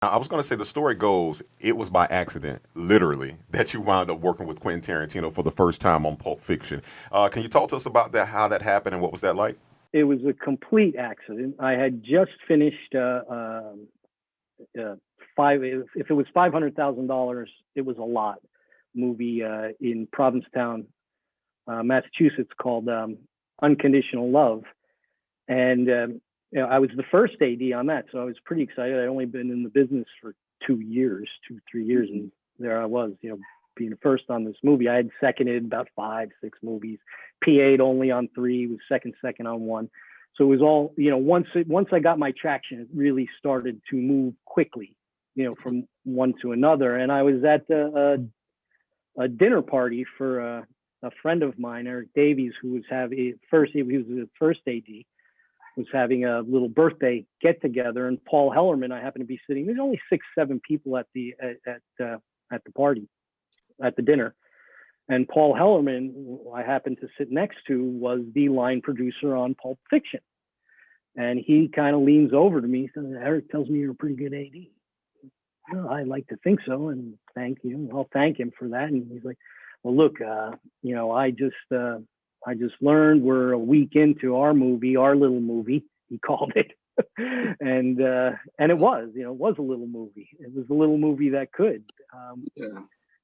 I was going to say the story goes it was by accident, literally, that you wound up working with Quentin Tarantino for the first time on Pulp Fiction. Can you talk to us about that, how that happened, and what was that like? It was a complete accident. I had just finished uh, five. If it was $500,000, it was a lot. Movie in Provincetown, Massachusetts, called Unconditional Love, and I was the first AD on that, so I was pretty excited. I'd only been in the business for 2 years, 3 years, and there I was, being the first on this movie. I had seconded about 5, 6 movies, PA'd only on three, was second on one. So it was all, once I got my traction, it really started to move quickly, from one to another. And I was at a dinner party for a friend of mine, Eric Davies, who was having he was the first AD, was having a little birthday get together, and Paul Hellerman, I happened to be sitting. There's only 6, 7 people at the party, at the dinner, and Paul Hellerman, who I happened to sit next to, was the line producer on Pulp Fiction, and he kind of leans over to me and says, "Eric tells me you're a pretty good AD." Well, I like to think so, and thank you. I'll thank him for that. And he's like, "Well, look, I just learned we're a week into our movie, our little movie," he called it. And it was, it was a little movie. It was a little movie that could. Yeah.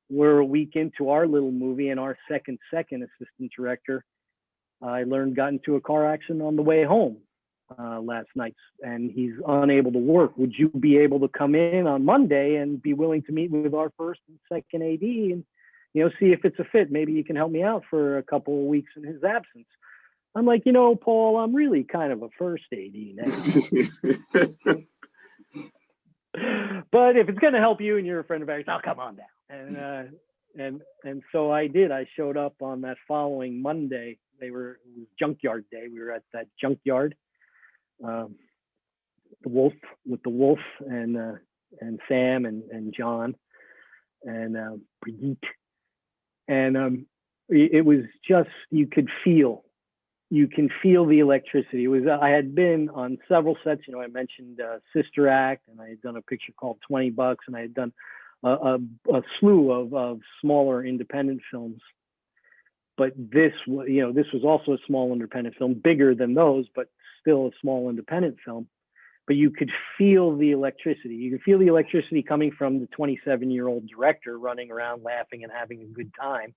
We're a week into our little movie, and our second assistant director, I learned, got into a car accident on the way home last night, and he's unable to work. Would you be able to come in on Monday and be willing to meet with our first and second AD and see if it's a fit? Maybe you can help me out for a couple of weeks in his absence. I'm like, Paul, I'm really kind of a first AD now. But if it's going to help you and you're a friend of ours, I'll come on down. And so I did. I showed up on that following Monday. It was junkyard day. We were at that junkyard, the Wolf, and Sam and John and Brigitte. And it was just, you can feel the electricity. It was, I had been on several sets. I mentioned Sister Act, and I had done a picture called $20, and I had done a slew of smaller independent films. But this was also a small independent film, bigger than those, but still a small independent film. But you could feel the electricity. You could feel the electricity coming from the 27-year-old director running around laughing and having a good time,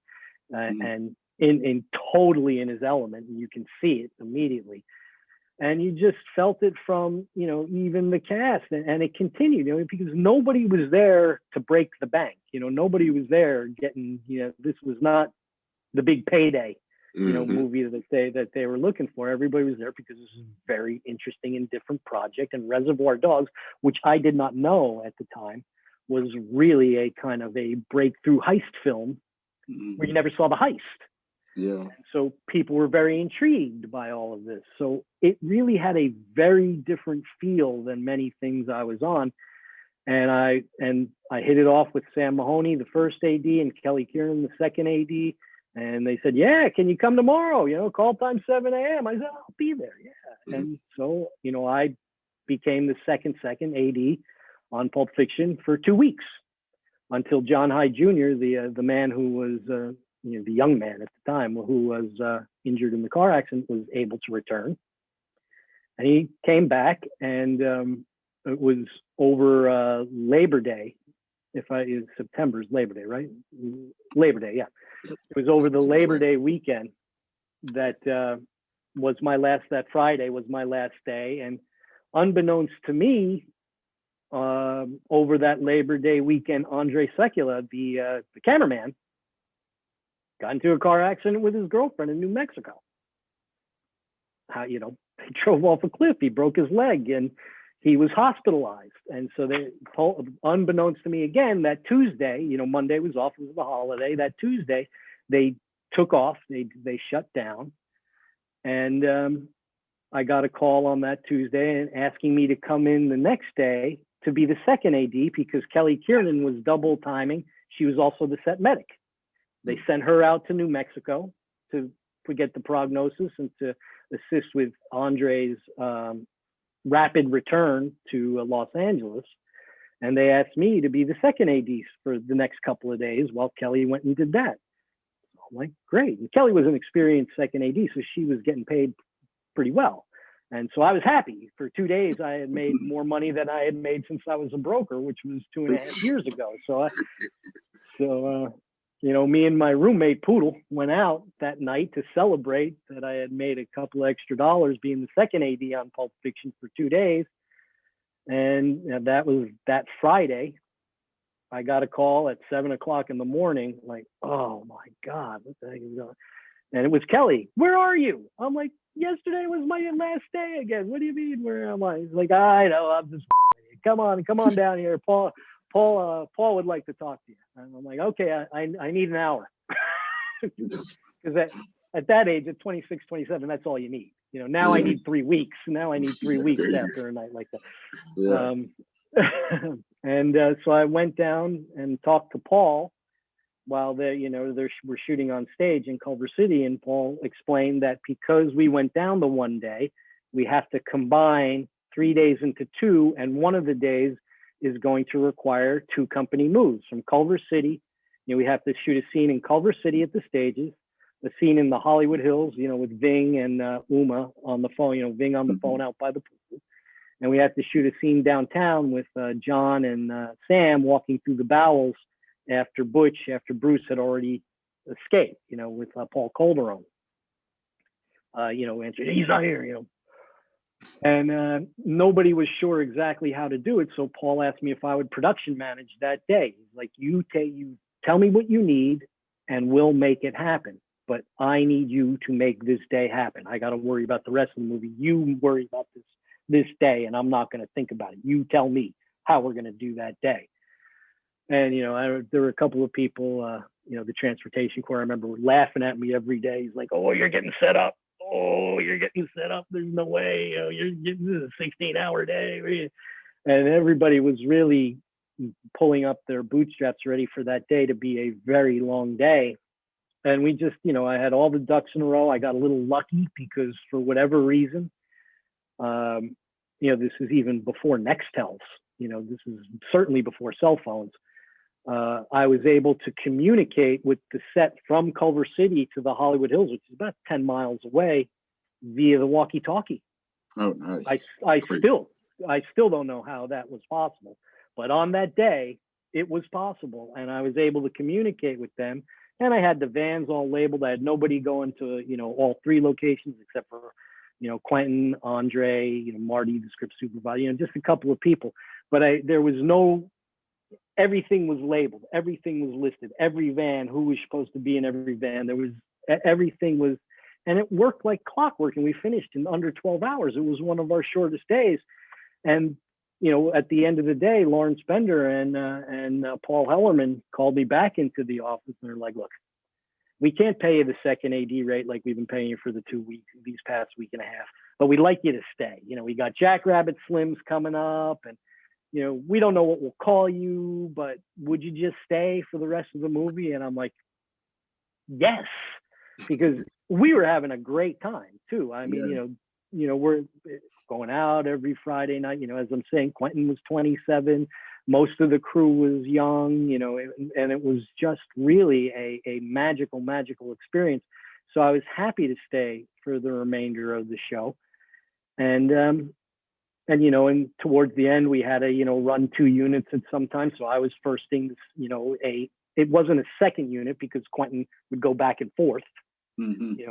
and in totally in his element. And you can see it immediately. And you just felt it from, even the cast, and it continued, because nobody was there to break the bank. Nobody was there getting, this was not the big payday, movie that they were looking for. Everybody was there because this is a very interesting and different project. And Reservoir Dogs, which I did not know at the time, was really a kind of a breakthrough heist film where you never saw the heist. Yeah. So people were very intrigued by all of this. So it really had a very different feel than many things I was on. And I hit it off with Sam Mahoney, the first AD, and Kelly Kieran, the second AD. And they said, "Yeah, can you come tomorrow? Call time 7 a.m. I said, "I'll be there." Yeah. And so, I became the second AD on Pulp Fiction for 2 weeks until John Hyde Jr., the man who was, the young man at the time who was injured in the car accident, was able to return. And he came back, and it was over Labor Day. September's Labor Day, right? Labor Day, yeah. It was over the Labor Day weekend that was my last. That Friday was my last day, and unbeknownst to me, over that Labor Day weekend, Andre Sekula, the cameraman, got into a car accident with his girlfriend in New Mexico. They drove off a cliff. He broke his leg, and he was hospitalized. And so unbeknownst to me again, that Tuesday, Monday was off, it was the holiday. That Tuesday, they took off, they shut down. And I got a call on that Tuesday and asking me to come in the next day to be the second AD, because Kelly Kieran was double timing. She was also the set medic. They sent her out to New Mexico to get the prognosis and to assist with Andre's rapid return to Los Angeles. And they asked me to be the second AD for the next couple of days while Kelly went and did that. I'm like, great. And Kelly was an experienced second AD, so she was getting paid pretty well. And so I was happy. For 2 days, I had made more money than I had made since I was a broker, which was 2.5 years ago. So me and my roommate Poodle went out that night to celebrate that I had made a couple extra dollars being the second AD on Pulp Fiction for 2 days. And that was that Friday. I got a call at 7 o'clock in the morning, like, oh my God, what the heck is going on? And it was Kelly. Where are you? I'm like, yesterday was my last day again. What do you mean? Where am I? He's like, I know, I'm just come on down here. Paul would like to talk to you. And I'm like, okay, I need an hour. Because at that age, at 26, 27, that's all you need. Now I need 3 weeks. Now I need 3 weeks after a night like that. Yeah. And so I went down and talked to Paul while we're shooting on stage in Culver City. And Paul explained that because we went down the one day, we have to combine 3 days into 2. And one of the days is going to require 2 company moves from Culver City. We have to shoot a scene in Culver City at the stages, a scene in the Hollywood Hills, with Ving and Uma on the phone, Ving on the phone out by the pool. And we have to shoot a scene downtown with John and Sam walking through the bowels after Bruce had already escaped, with Paul Calderon. Answered, he's not here, And nobody was sure exactly how to do it. So Paul asked me if I would production manage that day. He's like, you tell me what you need and we'll make it happen. But I need you to make this day happen. I got to worry about the rest of the movie. You worry about this day, and I'm not going to think about it. You tell me how we're going to do that day. And, there were a couple of people, the transportation corps, I remember laughing at me every day. He's like, oh, you're getting set up. Oh, you're getting set up. There's no way. You're getting a 16-hour day. And everybody was really pulling up their bootstraps ready for that day to be a very long day. And we just, I had all the ducks in a row. I got a little lucky because for whatever reason, this is even before Nextels. This is certainly before cell phones. I was able to communicate with the set from Culver City to the Hollywood Hills, which is about 10 miles away, via the walkie-talkie. Oh, nice. I still don't know how that was possible, but on that day, it was possible, and I was able to communicate with them. And I had the vans all labeled. I had nobody going to, all 3 locations except for, Quentin, Andre, Marty, the script supervisor, just a couple of people. But there was everything was labeled. Everything was listed. Every van, who was supposed to be in every van. Everything was, and it worked like clockwork. And we finished in under 12 hours. It was one of our shortest days. And, at the end of the day, Lawrence Bender and Paul Hellerman called me back into the office and they're like, look, we can't pay you the second AD rate like we've been paying you for the 2 weeks, these past week and a half, but we'd like you to stay. We got Jackrabbit Slims coming up and, we don't know what we'll call you, but would you just stay for the rest of the movie? And I'm like, yes, because we were having a great time too. I mean, we're going out every Friday night, as I'm saying, Quentin was 27. Most of the crew was young, and it was just really a magical experience. So I was happy to stay for the remainder of the show. And towards the end, we had to, run 2 units at some time. So I was firsting, it wasn't a second unit because Quentin would go back and forth. Mm-hmm.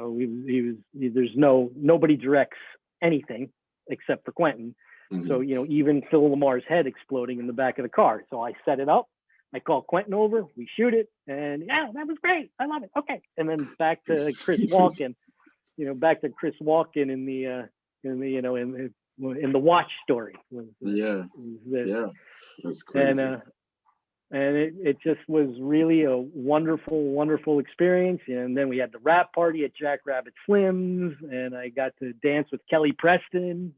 Nobody directs anything except for Quentin. Mm-hmm. So, even Phil Lamar's head exploding in the back of the car. So I set it up. I call Quentin over. We shoot it. And yeah, that was great. I love it. Okay. And then back to Chris Walken, in the Watch story. That's crazy. And it just was really a wonderful experience. And then we had the wrap party at Jackrabbit Slims, and I got to dance with Kelly Preston.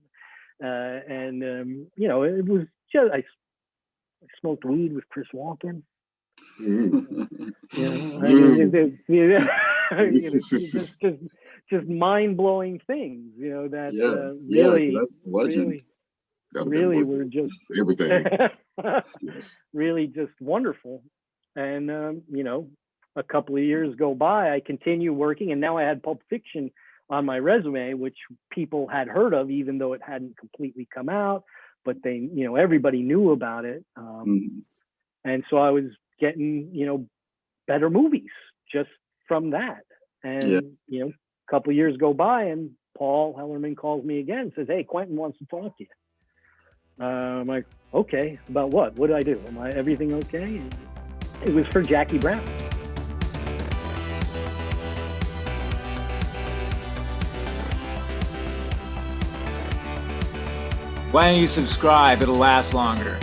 It was just I smoked weed with Chris Walken. Just mind-blowing things, that that's legend. really were just everything. Yes. really just wonderful. And, you know, a couple of years go by, I continue working, and now I had Pulp Fiction on my resume, which people had heard of, even though it hadn't completely come out, but they, you know, everybody knew about it. Mhm. And so I was getting, you know, better movies just from that. And, Yeah. you know, a couple of years go by, and Paul Hellerman calls me again and says, "Hey, Quentin wants to talk to you." I'm like, "Okay, about what? What did I do? Am I everything okay?" And it was for Jackie Brown. Why don't you subscribe? It'll last longer.